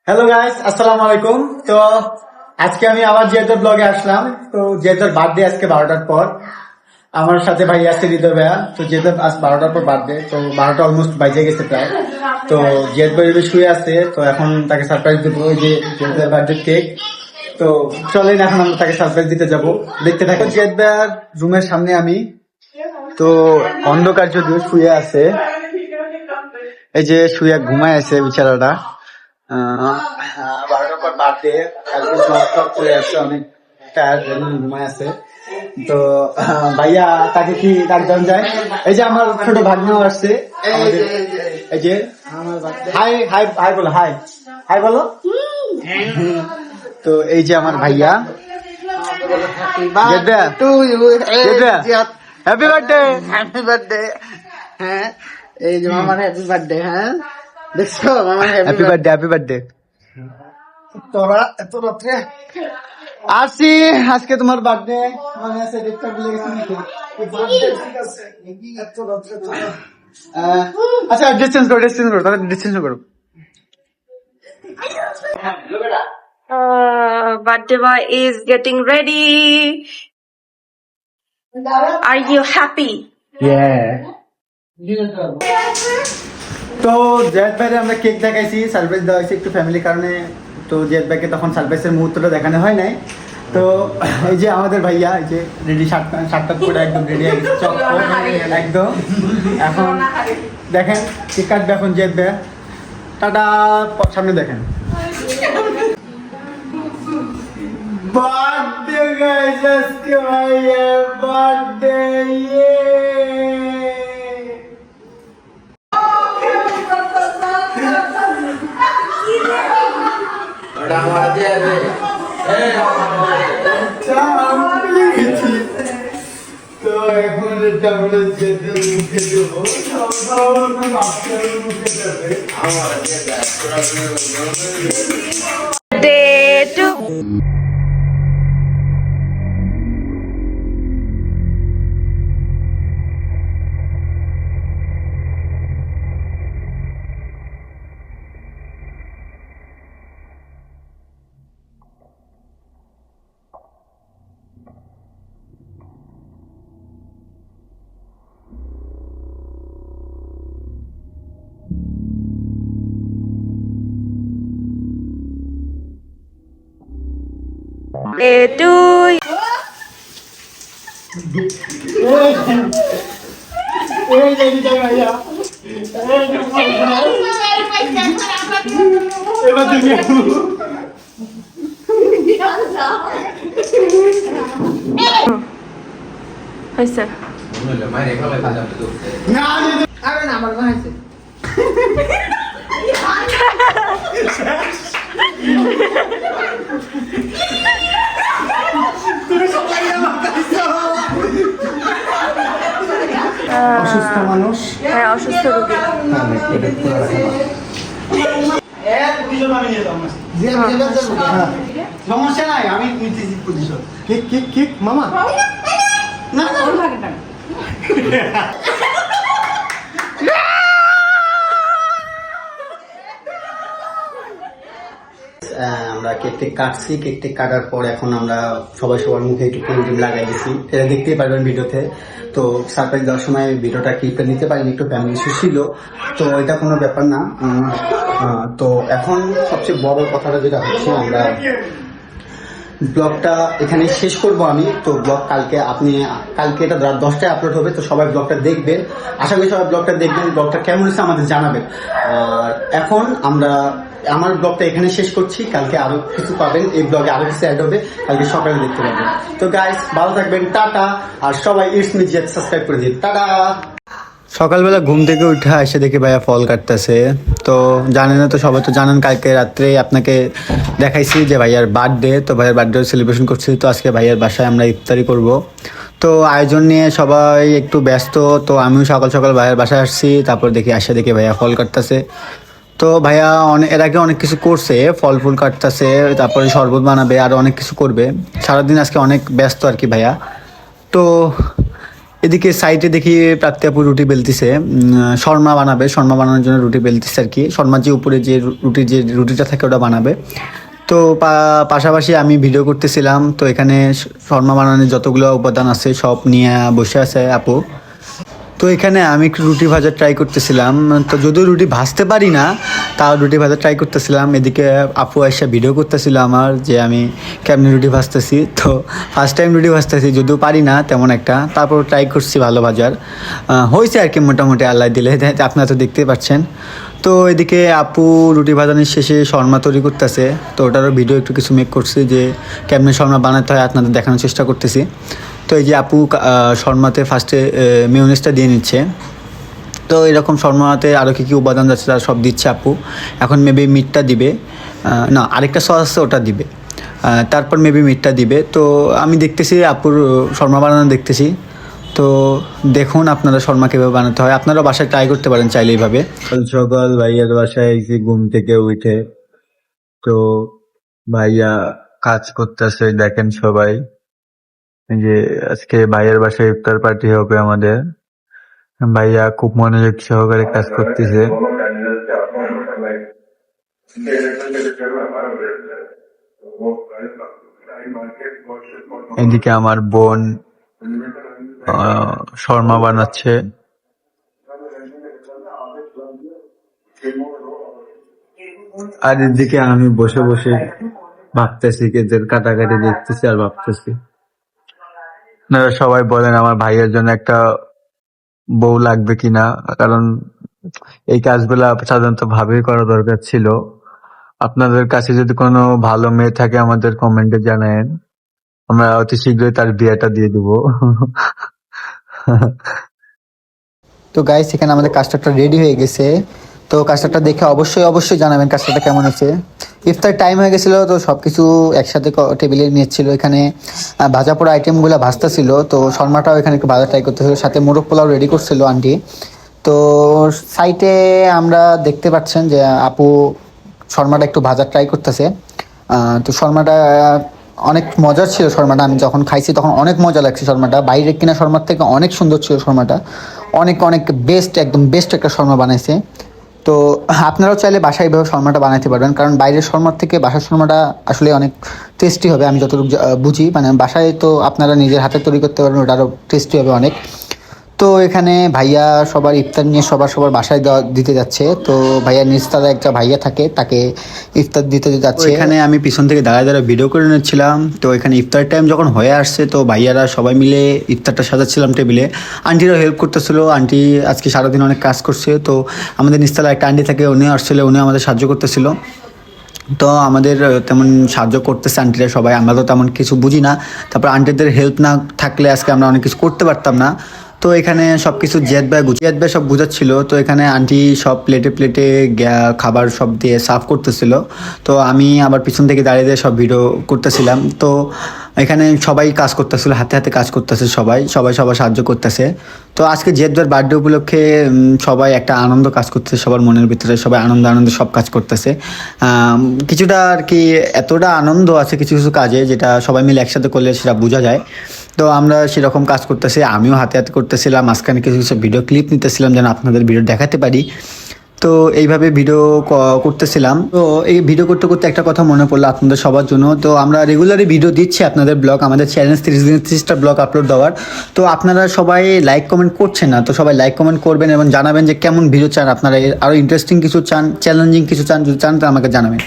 Hello guys, আসসালামু আলাইকুম। তো আজকে আমি আবার জিয়াদের ব্লগে আসলাম। তো জিয়াদের বার্থডে আজকে 12টার পর। আমার সাথে ভাই আছে হৃদয় ভাইয়া। তো জিয়াদের আজ 12টার পর বার্থডে, তো 12টা অলমোস্ট বাজে গেছে প্রায়। তো জিয়াদ ভাই শুয়ে আছে, তো এখন তাকে সারপ্রাইজ দেবো। ওই যে জিয়াদের বার্থডে কেক। তো চলেন এখন আমরা তাকে সারপ্রাইজ দিতে যাব। দেখতে থাকো। জিয়াদ ভাইয়ার রুমের সামনে আমি। তো অন্ধকার যদিও শুয়ে আছে, এই যে শুয়ে ঘুমায় আছে বেচারাটা। 12টার পর বার্থডে, কালকে ব্লগ টক করে আসছে, অনেক টায়ার্ড ঘুমায় আছে। তো ভাইয়া তাকে কি ডাকতে যায়? এই যে আমার ছোট ভাগ্নেও আসছে আমাদের, এই যে হাই হাই হাই বলো, হাই হাই বলো। তো এই যে আমার ভাইয়া, হ্যাপি বার্থডে। Happy birthday. হ্যাঁ, এই যে মামার হ্যাপি বার্থডে। হ্যাঁ, দেখছো মামার হ্যাপি বার্থডে, হ্যাপি বার্থডে। তোরা এত রাত্রে আসি, আজকে তোমার বার্থডে, মনে আছে? ডেটটা ভুলে গেছি নাকি? ঠিক আছে, এত রাত্রে তোরা আচ্ছা, ডিসটেন্স করো, ডিসটেন্স করো, তাহলে ডিসটেন্স করো। Birthday boy is getting ready. Are you happy? তো জেদ ভাইরে আমরা কেক দেখাইছি, সারপ্রাইজ দেওয়া হয়েছে একটু ফ্যামিলির কারণে। তো জেদ ভাইকে তখন সারপ্রাইজের মুহূর্তটা দেখানো হয় নাই। তো এই যে আমাদের ভাইয়া, এই যে রেডি, শার্টটা পরে একদম রেডি হয়ে গেছে, একদম। এখন দেখেন কেক কাটবে এখন জেদ ভাই। টাটা, সামনে দেখেন। বার্থডে গাইস, আজকে ভাইয়ের বার্থডে। তো এখন এটা আমরা যেতে মুখে দেবো, Day to day to you. এই যে দিদা ভাইয়া, এবার দেখি হয়েছে। না আরে না, আমার মা আছে। অসুস্থ মানুষ, হ্যাঁ, অসুস্থ রোগী। সমস্যা নাই, আমি পজিশন। কিক কিক কিক মামা, না না, ওর ভাগে না। আমরা কেক টেক কাটছি। কেক টেক কাটার পর এখন আমরা সবাই সবার মুখে একটু ক্রিম লাগাই দিচ্ছি, এটা দেখতেই পারবেন ভিডিওতে। তো সারপ্রাইজ দেওয়ার সময় ভিডিওটা ক্লিপটা নিতে পারিনি, একটু ফ্যামিলি ইস্যু ছিল, তো এটা কোনো ব্যাপার না। তো এখন সবচেয়ে বড় কথাটা যেটা হচ্ছে, আমরা ব্লগটা এখানে শেষ করব আমি। তো ব্লগ কালকে এটা রাত 10টায় আপলোড হবে, তো সবাই ব্লগটা দেখবেন। আশা করি সবাই ব্লগটা দেখবেন, ব্লগটা কেমন হয়েছে আমাদের জানাবেন। আর এখন আমার ব্লগটা এখানে শেষ করছি, কালকে আরো কিছু পাবেন, এই ব্লগে আরো কিছু অ্যাড হবে, কালকে সকালে দেখতে পাবেন। তো গাইস, ভালো থাকবেন, টাটা। আর সবাই ইটস মি জিয়াদ সাবস্ক্রাইব করে দিন, টাটা। সকালবেলা ঘুম থেকে উঠে এসে দেখি ভাইয়া ফল কাটতেছে। তো জানেন না, তো সবাই তো জানেন, কালকে রাত্রে আপনাকে দেখাইছি যে ভাইয়ার বার্থডে। তো ভাইয়ার বার্থডে সেলিব্রেশন করছি, তো আজকে ভাইয়ার বাসায় আমরা ইফতারি করব। তো আয়োজন নিয়ে সবাই একটু ব্যস্ত। তো আমিও সকাল সকাল ভাইয়ার বাসায় আসছি, তারপর দেখি ভাইয়া ফল কাটতেছে। তো ভাইয়া এর আগে অনেক কিছু করছে, ফল ফুল কাটতেছে, তারপরে শরবত বানাবে, আর অনেক কিছু করবে। সারাদিন আজকে অনেক ব্যস্ত আর কি ভাইয়া। তো এদিকে সাইডে দেখি প্রাপ্তি আপু রুটি বেলতেছে, শর্মা বানাবে, শর্মা বানানোর জন্য রুটি বেলতেছে আর কি। শর্মার যে উপরে যে রুটিটা থাকে ওটা বানাবে। তো পাশাপাশি আমি ভিডিও করতেছিলাম, তো এখানে শর্মা বানানোর যতগুলো উপাদান আছে সব নিয়ে বসে আছে আপু। তো এখানে আমি একটু রুটি ভাজা ট্রাই করতেছিলাম, তো যদিও রুটি ভাজতে পারি না তাও রুটি ভাজা ট্রাই করতেছিলাম। এদিকে আপু এসে ভিডিও করতেছিল আমার যে আমি কেমনি রুটি ভাজতেছি। তো ফার্স্ট টাইম রুটি ভাজতেছি, যদিও পারি না তেমন একটা, তারপর ট্রাই করছি ভালো ভাজার, হয়েছে আর কি মোটামুটি আল্লাহ দিলে, আপনারা তো দেখতেই পাচ্ছেন। তো এদিকে আপু রুটি ভাজানোর শেষে শর্মা তৈরি করতেছে, তো ওটারও ভিডিও একটু কিছু মেক করছি যে কেমনি শর্মা বানাতে হয় আপনাদের দেখানোর চেষ্টা করতেছি। তো এই যে আপু শর্মাতে ফার্স্টে মেয়োনিজটা দিয়ে নিচ্ছে। তো এরকম শর্মাতে আরও কী কী উপাদান যাচ্ছে তারা সব দিচ্ছে আপু। এখন মেবি মিটটা দিবে, না আরেকটা সস আছে ওটা দিবে, তারপর মেবি মিটটা দিবে। তো আমি দেখতেছি আপুর শর্মা বানানো দেখতেছি। তো দেখুন আপনারা শর্মা কীভাবে বানাতে হয়, আপনারা বাসায় ট্রাই করতে পারেন চাইলে এইভাবে। সকাল ভাইয়ার বাসায় এসে ঘুম থেকে উঠে, তো ভাইয়া কাজ করতেছে দেখেন সবাই। এই যে আজকে ভাইয়ার বাসায় ইফতার পার্টি হবে আমাদের, ভাইয়া খুব মনোযোগ সহকারে কাজ করতেছে। এদিকে আমার বোন শর্মা বানাচ্ছে। আর এদিকে আমি বসে বসে ভাবতেছি, কেদের কাটাকাটি দেখতেছি আর ভাবতেছি। আপনারা সবাই বলেন আমার ভাইয়ের জন্য একটা বউ লাগবে কিনা, কারণ এই কাজগুলা সাধারণত ভাবেই করা দরকার ছিল। আপনাদের কাছে যদি কোনো ভালো মেয়ে থাকে আমাদের কমেন্টে জানায়েন, আমরা অতি শীঘ্রই তার বিয়েটা দিয়ে দেবো। তো গাইস এখানে আমাদের কাস্টারটা রেডি হয়ে গেছে, তো কাস্টারটা দেখে অবশ্যই জানাবেন কাস্টারটা কেমন হয়েছে। ইফতার টাইম হয়ে গেছিলো, তো সব কিছু একসাথে টেবিলে নিয়েছিল। এখানে ভাজা পোড়া আইটেমগুলো ভাজতেছিল, তো শর্মাটাও এখানে একটু ভাজা ট্রাই করতেছিল, সাথে মোরগ পোলাও রেডি করছিল আন্টি। তো সাইটে আমরা দেখতে পাচ্ছেন যে আপু শর্মাটা একটু ভাজা ট্রাই করতেছে। তো শর্মাটা অনেক মজার ছিল, শর্মাটা আমি যখন খাইছি তখন অনেক মজা লাগছে। শর্মাটা বাইরের কিনা শর্মার থেকে অনেক সুন্দর ছিল শর্মাটা, অনেক বেস্ট, একদম বেস্ট একটা শর্মা বানাইছে। তো আপনারাও চাইলে বাসায় এইভাবে শর্মাটা বানাতে পারবেন, কারণ বাইরের শর্মার থেকে বাসার শর্মাটা আসলে অনেক টেস্টি হবে। আমি যতটুকু বুঝি, মানে বাসায় তো আপনারা নিজের হাতে তৈরি করতে পারবেন, ওটা আরও টেস্টি হবে অনেক। তো এখানে ভাইয়া সবার ইফতার নিয়ে সবার বাসায় দিতে যাচ্ছে। তো ভাইয়া নিস্তারা একটা ভাইয়া থাকে, তাকে ইফতার দিতে যাচ্ছে। এখানে আমি পিছন থেকে দাঁড়ায় ভিডিও করে নিচ্ছিলাম। তো এখানে ইফতার টাইম যখন হয়ে আসছে, তো ভাইয়ারা সবাই মিলে ইফতারটা সাজাচ্ছিলাম টেবিলে। আন্টিরাও হেল্প করতেছিল, আন্টি আজকে সারাদিন অনেক কাজ করছে। তো আমাদের নিস্তারা একটা আন্টি থাকে, উনিও আসছিল, উনিও আমাদের সাহায্য করতেছিল। তো আমাদের তেমন সাহায্য করতেছে আন্টিরা সবাই, আমরা তো তেমন কিছু বুঝি না। তারপর আন্টিদের হেল্প না থাকলে আজকে আমরা অনেক কিছু করতে পারতাম না। তো এখানে সব কিছু জিয়াদ ভাই সব বুঝাচ্ছিল। তো এখানে আন্টি সব প্লেটে খাবার সব দিয়ে সার্ভ করতেছিল। তো আমি আবার পিছন থেকে দাঁড়িয়ে সব ভিডিও করতেছিলাম। তো এখানে সবাই কাজ করতেছিল, হাতে হাতে কাজ করতেছে, সবাই সবার সাহায্য করতেছে। তো আজকে জিয়াদ ভাইয়ের বার্থডে উপলক্ষে সবাই একটা আনন্দ কাজ করতেছে, সবার মনের ভিতরে সবাই আনন্দে সব কাজ করতেছে। কিছুটা আর কি এতটা আনন্দ আছে কিছু কিছু কাজে, যেটা সবাই মিলে একসাথে করলে সেটা বোঝা যায়। তো আমরা সেরকম কাজ করতেছি, আমিও হাতে হাতে করতেছিলাম, মাঝখানে কিছু কিছু ভিডিও ক্লিপ নিতেছিলাম যেন আপনাদের ভিডিও দেখাতে পারি। তো এইভাবে ভিডিও করতেছিলাম। তো এই ভিডিও করতে করতে একটা কথা মনে পড়লো আপনাদের সবার জন্য। তো আমরা রেগুলারই ভিডিও দিচ্ছি আপনাদের ব্লগ, আমাদের চ্যালেঞ্জ 30টা ব্লগ আপলোড দেওয়ার। তো আপনারা সবাই লাইক কমেন্ট করছেন না, তো সবাই লাইক কমেন্ট করবেন এবং জানাবেন যে কেমন ভিডিও চান আপনারা, আরও ইন্টারেস্টিং কিছু চান, চ্যালেঞ্জিং কিছু চান, যদি চান তো আমাকে জানাবেন।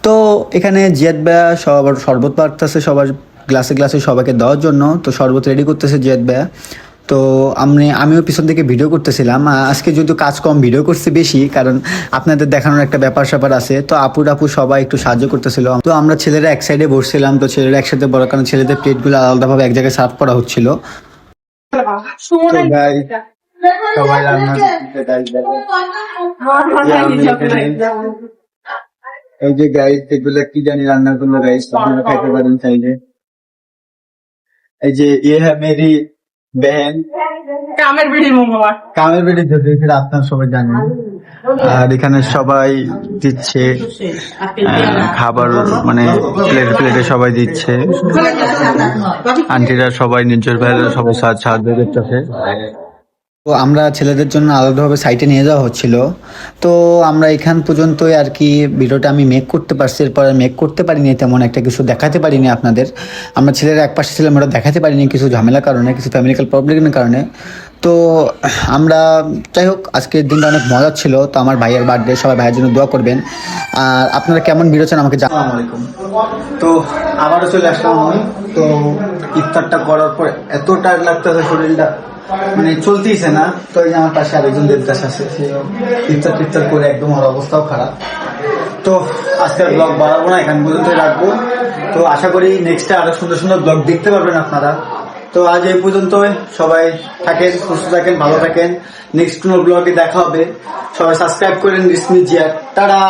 তো এখানে জিয়াদ ভাইয়া সবার শরবত পাড়তেছে, সবার গ্লাসে সবাইকে দেওয়ার জন্য। তো শরবত রেডি করতেছে জিয়াদ ভাইয়া। তো আমিও পিছন থেকে ভিডিও করতেছিলাম। আজকে যেহেতু কাজ কম, ভিডিও করছি বেশি, কারণ আপনাদের দেখানোর একটা ব্যাপার স্যাপার আছে। তো আপু সবাই একটু সাহায্য করতেছিল। তো আমরা ছেলেরা এক সাইডে বসছিলাম, তো ছেলেরা একসাথে বড়, কারণ ছেলেদের প্লেটগুলো আলাদাভাবে এক জায়গায় সার্ভ করা হচ্ছিল। সবাই রান্না এই যে গাইস, এগুলো কি জানি রান্না করলো গাইস, আপনারা খাইতে পারেন চাইলে। এই যে ये है मेरी बहन, কামের বিড়ি মোমো কামের বেটি যদি, সেটা আপনারা সবাই জানেন। আর এখানে সবাই দিচ্ছে খাবার, মানে প্লেটে প্লেটে সবাই দিচ্ছে। আন্টিরা সবাই, নিজের ভাইরা সবাই সাহায্য করতেছে। তো আমরা ছেলেদের জন্য আলাদাভাবে সাইটে নিয়ে যাওয়া হচ্ছিল। তো আমরা এখান পর্যন্তই আর কি ভিডিওটা আমি মেক করতে পারছি, এরপর মেক করতে পারিনি, তেমন একটা কিছু দেখাতে পারিনি আপনাদের। আমরা ছেলেরা এক পাশে ছিলাম, ওরা দেখাতে পারিনি কিছু ঝামেলার কারণে, কিছু ফ্যামিলিক্যাল প্রবলেমের কারণে। তো আমরা যাই হোক, আজকের দিনটা অনেক মজার ছিল। তো আমার ভাইয়ের বার্থডে, সবাই ভাইয়ের জন্য দোয়া করবেন। আর আপনারা কেমন ভিডিও চান আমাকে জানান। আসসালামু আলাইকুম। তো আবারও চলে আসলাম আমি। তো ইফতারটা করার পর এত টায়ার্ড লাগতেছে, শরীরটা মানে চলতেইছে না। তো এই যে আমার পাশে আরেকজন দেবদাস আছে, সে ইফতার টিফতার করে একদম ওর অবস্থাও খারাপ। তো আজকের ব্লগ বাড়াবো না, এখান পর্যন্তই রাখবো। তো আশা করি নেক্সটে আরো সুন্দর সুন্দর ব্লগ দেখতে পারবেন আপনারা। তো আজ এই পর্যন্তই, সবাই থাকেন, সুস্থ থাকেন, ভালো থাকেন। নেক্সট কোনো ব্লগে দেখা হবে। সবাই সাবস্ক্রাইব করেন রিসমি জিয়া। টাটা।